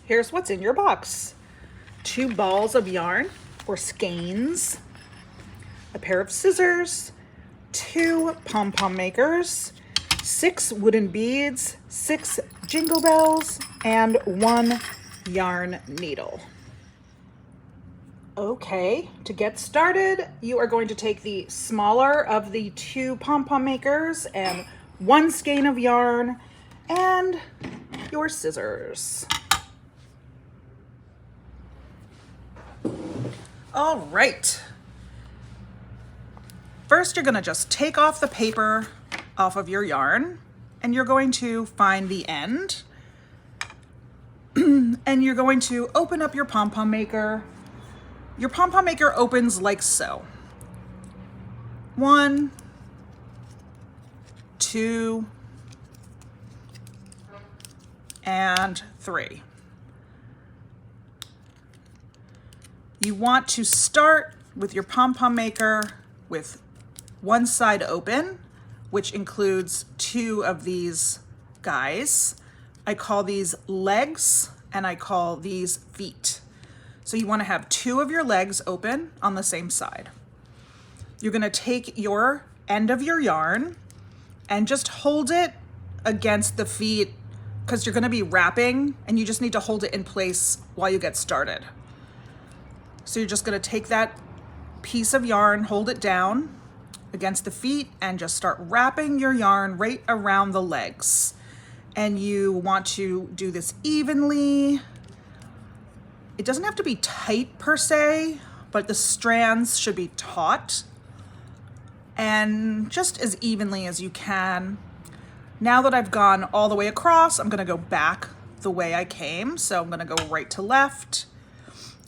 Here's what's in your box. 2 balls of yarn or skeins, a pair of scissors, 2 pom-pom makers, 6 wooden beads, 6 jingle bells, and 1 yarn needle. Okay, to get started, you are going to take the smaller of the 2 pom-pom makers and 1 skein of yarn and your scissors. All right. First, you're going to just take off the paper off of your yarn, and you're going to find the end, and you're going to open up your pom-pom maker. Your pom-pom maker opens like so. 1, 2, and 3. You want to start with your pom-pom maker with one side open, which includes 2 of these guys. I call these legs and I call these feet. So you want to have 2 of your legs open on the same side. You're going to take your end of your yarn and just hold it against the feet because you're going to be wrapping and you just need to hold it in place while you get started. So you're just going to take that piece of yarn, hold it down against the feet, and just start wrapping your yarn right around the legs. And you want to do this evenly. It doesn't have to be tight per se, but the strands should be taut and just as evenly as you can. Now that I've gone all the way across, I'm going to go back the way I came. So I'm going to go right to left.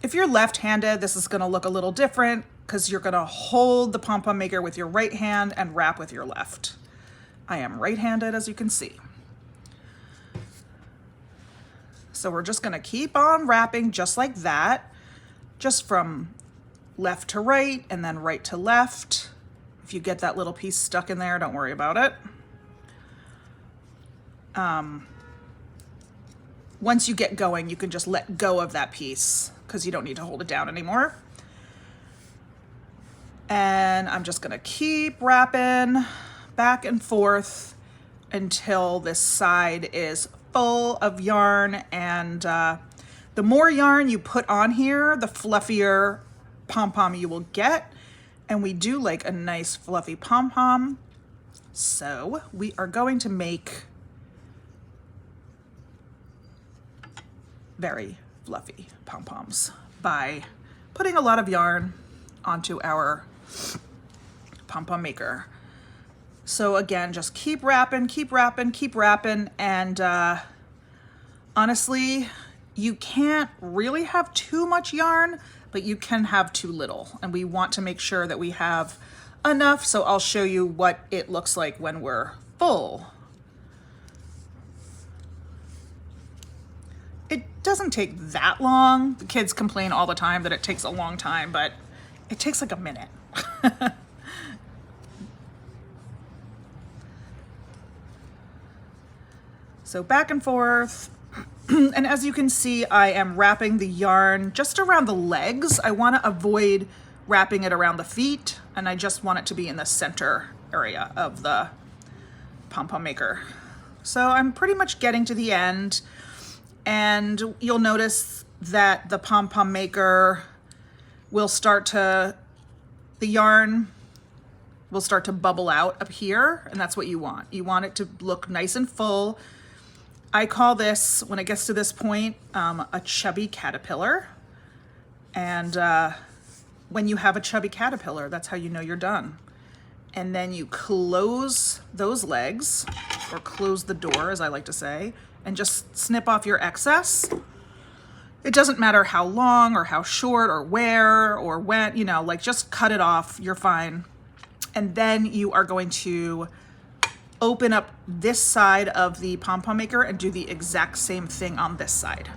If you're left-handed, this is going to look a little different because you're going to hold the pom-pom maker with your right hand and wrap with your left. I am right-handed, as you can see. So we're just going to keep on wrapping just like that, just from left to right and then right to left. If you get that little piece stuck in there, don't worry about it. Once you get going, you can just let go of that piece because you don't need to hold it down anymore. And I'm just going to keep wrapping back and forth until this side is full of yarn. And the more yarn you put on here, the fluffier pom-pom you will get. And we do like a nice fluffy pom-pom. So we are going to make very fluffy pom-poms by putting a lot of yarn onto our pom-pom maker. So again, just keep wrapping, keep wrapping, keep wrapping. And honestly, you can't really have too much yarn, but you can have too little. And we want to make sure that we have enough. So I'll show you what it looks like when we're full. It doesn't take that long. The kids complain all the time that it takes a long time, but it takes like a minute. So back and forth. And as you can see, I am wrapping the yarn just around the legs. I want to avoid wrapping it around the feet, and I just want it to be in the center area of the pom-pom maker. So I'm pretty much getting to the end. And you'll notice that the pom-pom maker will start to, the yarn will start to bubble out up here, and that's what you want. You want it to look nice and full. I call this, when it gets to this point, a chubby caterpillar. And when you have a chubby caterpillar, that's how you know you're done. And then you close those legs, or close the door, as I like to say, and just snip off your excess. It doesn't matter how long or how short or where or when, you know, like just cut it off, you're fine. And then you are going to open up this side of the pom-pom maker and do the exact same thing on this side.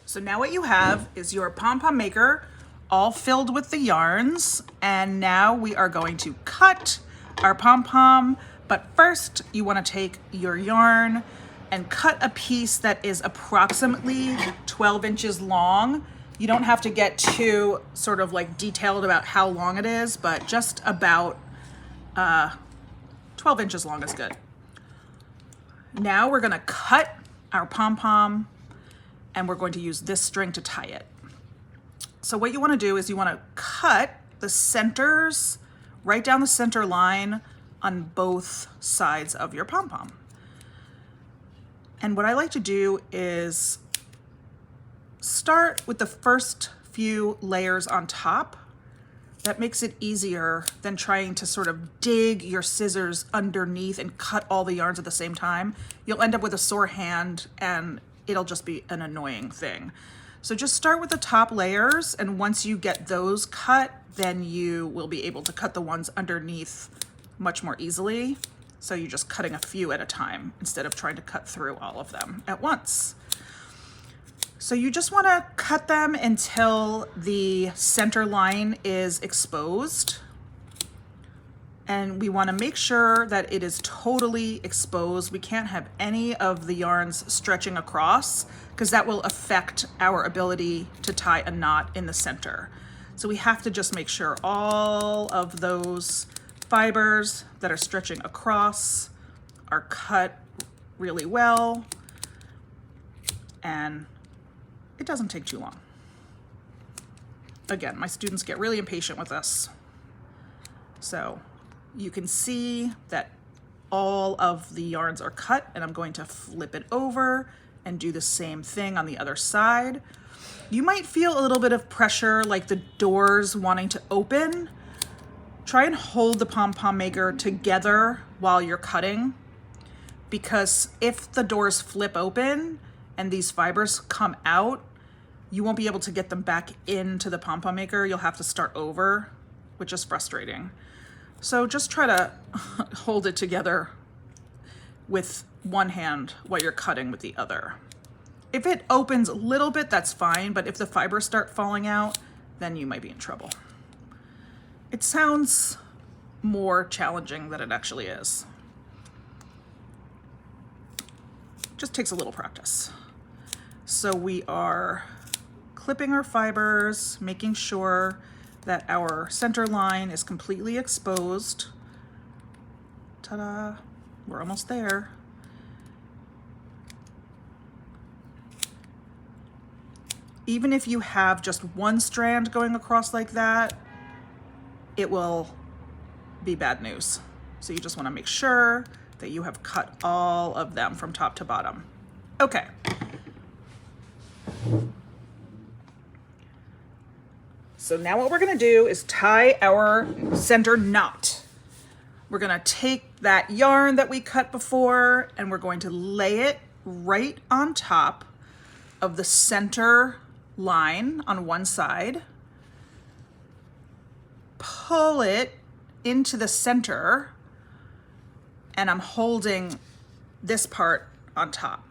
So now what you have is your pom-pom maker all filled with the yarns, and now we are going to cut our pom-pom, but first you want to take your yarn and cut a piece that is approximately 12 inches long. You don't have to get too sort of like detailed about how long it is, but just about 12 inches long is good. Now we're gonna cut our pom-pom and we're going to use this string to tie it. So what you wanna do is you wanna cut the centers right down the center line on both sides of your pom-pom. And what I like to do is start with the first few layers on top. That makes it easier than trying to sort of dig your scissors underneath and cut all the yarns at the same time. You'll end up with a sore hand and it'll just be an annoying thing. So just start with the top layers, and once you get those cut, then you will be able to cut the ones underneath much more easily. So you're just cutting a few at a time instead of trying to cut through all of them at once. So you just want to cut them until the center line is exposed. And we want to make sure that it is totally exposed. We can't have any of the yarns stretching across because that will affect our ability to tie a knot in the center. So we have to just make sure all of those fibers that are stretching across are cut really well, and it doesn't take too long. Again, my students get really impatient with this. So you can see that all of the yarns are cut, and I'm going to flip it over and do the same thing on the other side. You might feel a little bit of pressure, like the doors wanting to open. Try and hold the pom-pom maker together while you're cutting, because if the doors flip open and these fibers come out, you won't be able to get them back into the pom-pom maker. You'll have to start over, which is frustrating. So just try to hold it together with one hand while you're cutting with the other. If it opens a little bit, that's fine, but if the fibers start falling out, then you might be in trouble. It sounds more challenging than it actually is. Just takes a little practice. So we are clipping our fibers, making sure that our center line is completely exposed. Ta-da, we're almost there. Even if you have just one strand going across like that, it will be bad news. So you just want to make sure that you have cut all of them from top to bottom. Okay. So now what we're going to do is tie our center knot. We're going to take that yarn that we cut before and we're going to lay it right on top of the center line on one side. Pull it into the center, and I'm holding this part on top.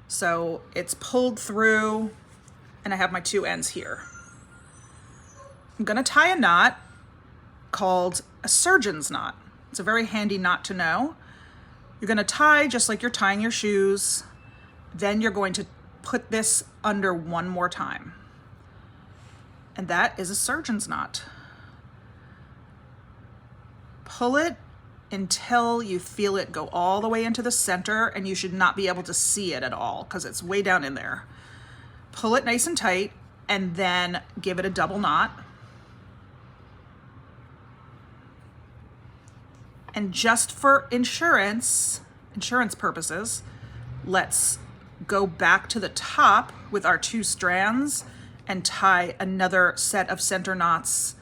So it's pulled through and I have my two ends here. I'm gonna tie a knot called a surgeon's knot. It's a very handy knot to know. You're gonna tie just like you're tying your shoes. Then you're going to put this under one more time. And that is a surgeon's knot. Pull it until you feel it go all the way into the center, and you should not be able to see it at all because it's way down in there. Pull it nice and tight and then give it a double knot. And just for insurance purposes, let's go back to the top with our two strands and tie another set of center knots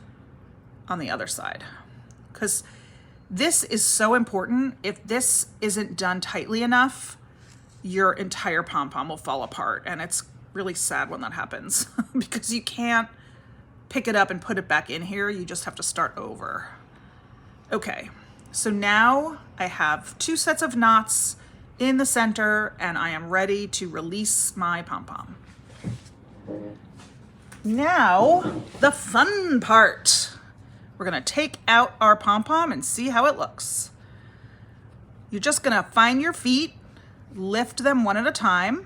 on the other side. Because this is so important. If this isn't done tightly enough, your entire pom-pom will fall apart. And it's really sad when that happens because you can't pick it up and put it back in here. You just have to start over. Okay, so now I have two sets of knots in the center and I am ready to release my pom-pom. Now, the fun part. We're gonna take out our pom-pom and see how it looks. You're just gonna find your feet, lift them one at a time.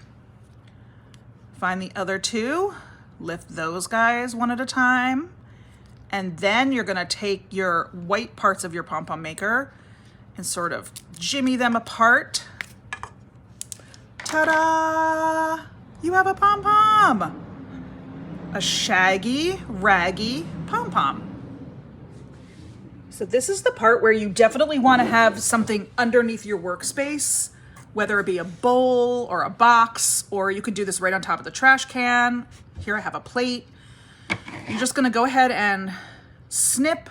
Find the other two, lift those guys one at a time. And then you're gonna take your white parts of your pom-pom maker and sort of jimmy them apart. Ta-da! You have a pom-pom! A shaggy, raggy pom-pom. So this is the part where you definitely want to have something underneath your workspace, whether it be a bowl or a box, or you could do this right on top of the trash can. Here I have a plate. You're just gonna go ahead and snip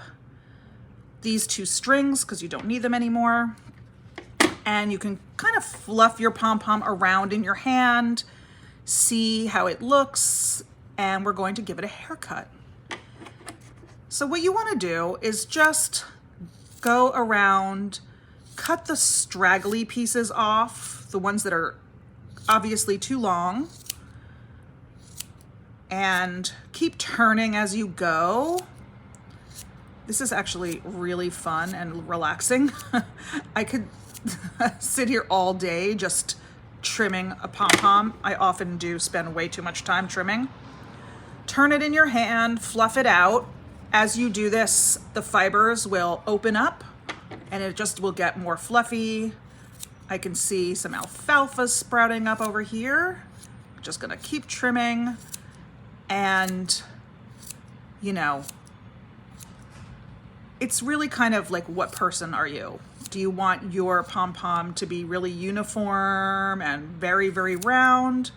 these two strings because you don't need them anymore. And you can kind of fluff your pom-pom around in your hand, see how it looks, and we're going to give it a haircut. So what you want to do is just go around, cut the straggly pieces off, the ones that are obviously too long, and keep turning as you go. This is actually really fun and relaxing. I could sit here all day just trimming a pom-pom. I often do spend way too much time trimming. Turn it in your hand, fluff it out. As you do this, the fibers will open up and it just will get more fluffy. I can see some alfalfa sprouting up over here. Just gonna keep trimming, and you know, it's really kind of like, what person are you? Do you want your pom-pom to be really uniform and very, very round?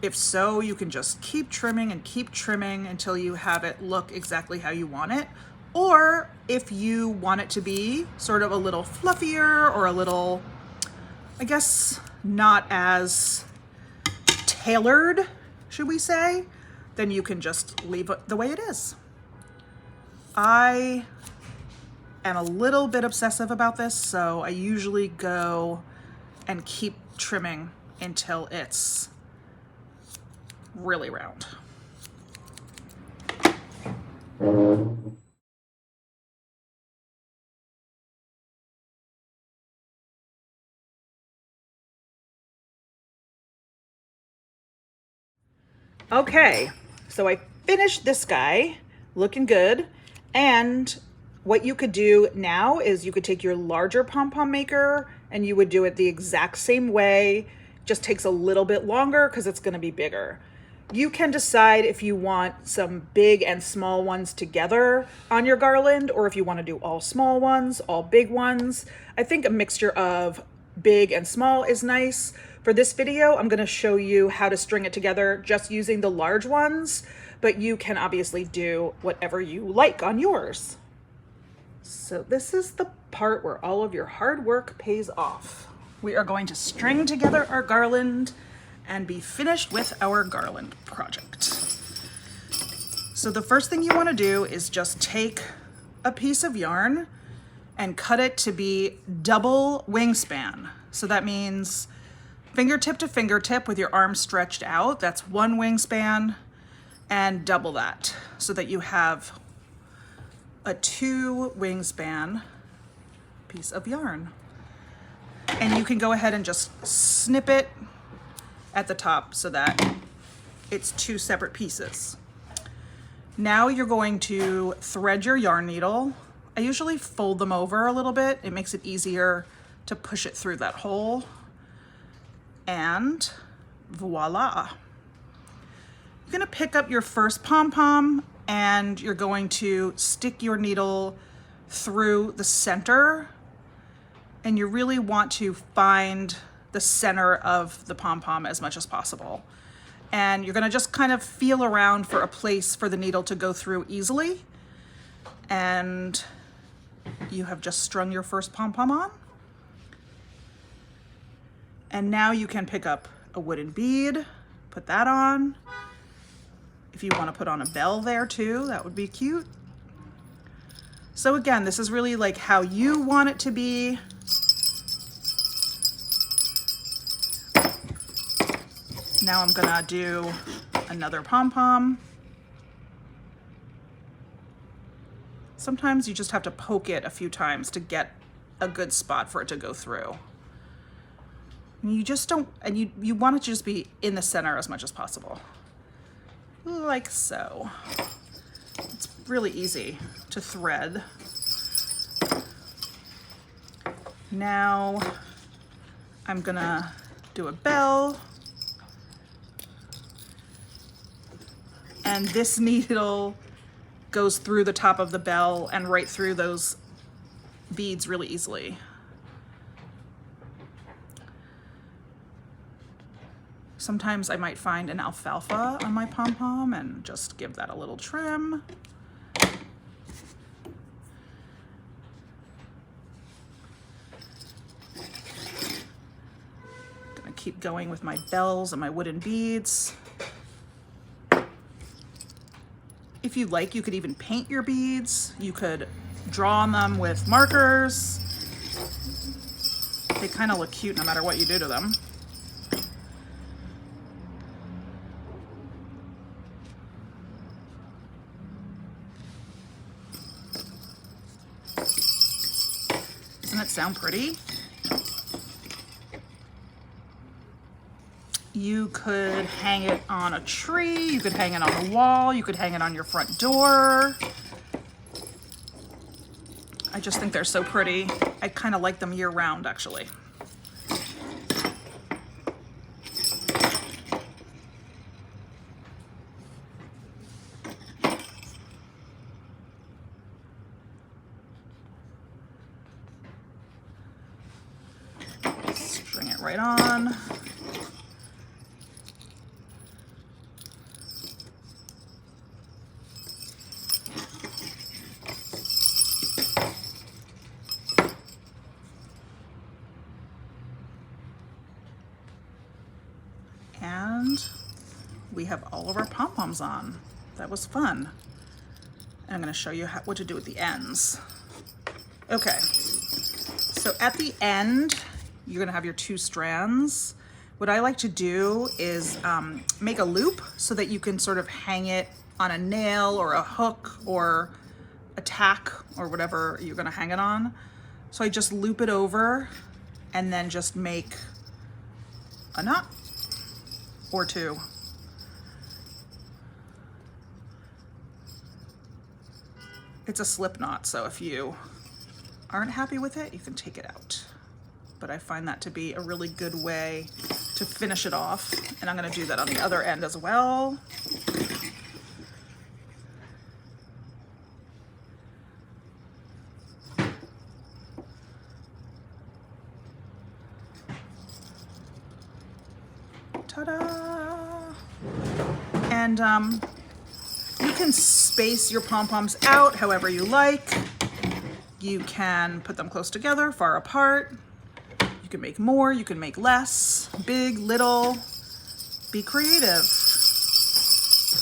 If so, you can just keep trimming and keep trimming until you have it look exactly how you want it. Or if you want it to be sort of a little fluffier or a little, I guess, not as tailored, should we say, then you can just leave it the way it is. I am a little bit obsessive about this, so I usually go and keep trimming until it's really round. Okay, so I finished this guy, looking good. And what you could do now is you could take your larger pom-pom maker and you would do it the exact same way. Just takes a little bit longer because it's going to be bigger. You can decide if you want some big and small ones together on your garland, or if you want to do all small ones, all big ones. I think a mixture of big and small is nice. For this video, I'm going to show you how to string it together just using the large ones, but you can obviously do whatever you like on yours. So this is the part where all of your hard work pays off. We are going to string together our garland and be finished with our garland project. So the first thing you want to do is just take a piece of yarn and cut it to be double wingspan. So that means fingertip to fingertip with your arm stretched out. That's one wingspan, and double that so that you have a 2 wingspan piece of yarn. And you can go ahead and just snip it at the top so that it's 2 separate pieces. Now you're going to thread your yarn needle. I usually fold them over a little bit. It makes it easier to push it through that hole. And voila. You're gonna pick up your first pom-pom and you're going to stick your needle through the center, and you really want to find the center of the pom-pom as much as possible. And you're gonna just kind of feel around for a place for the needle to go through easily. And you have just strung your first pom-pom on. And now you can pick up a wooden bead, put that on. If you want to put on a bell there too, that would be cute. So again, this is really like how you want it to be. Now I'm gonna do another pom-pom. Sometimes you just have to poke it a few times to get a good spot for it to go through. And you just don't, and you want it to just be in the center as much as possible. Like so. It's really easy to thread. Now I'm gonna do a bell. And this needle goes through the top of the bell and right through those beads really easily. Sometimes I might find an alfalfa on my pom-pom and just give that a little trim. Gonna keep going with my bells and my wooden beads. If you like, you could even paint your beads. You could draw on them with markers. They kind of look cute no matter what you do to them. Doesn't that sound pretty? You could hang it on a tree, you could hang it on a wall, you could hang it on your front door. I just think they're so pretty. I kind of like them year round, actually. String it right on. And we have all of our pom-poms on. That was fun. And I'm going to show you what to do with the ends. Okay, so at the end, you're going to have your 2 strands. What I like to do is make a loop so that you can sort of hang it on a nail or a hook or a tack or whatever you're going to hang it on. So I just loop it over and then just make a knot or 2. It's a slip knot, so if you aren't happy with it, you can take it out. But I find that to be a really good way to finish it off. And I'm gonna do that on the other end as well. Ta-da! And you can space your pom-poms out however you like. You can put them close together, far apart. You can make more, you can make less, big, little. Be creative.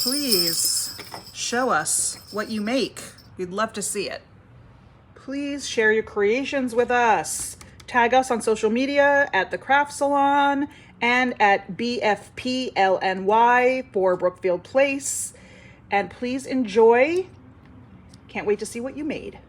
Please show us what you make. We'd love to see it. Please share your creations with us. Tag us on social media at the Craft Salon and at BFPLNY for Brookfield Place. And please enjoy. Can't wait to see what you made.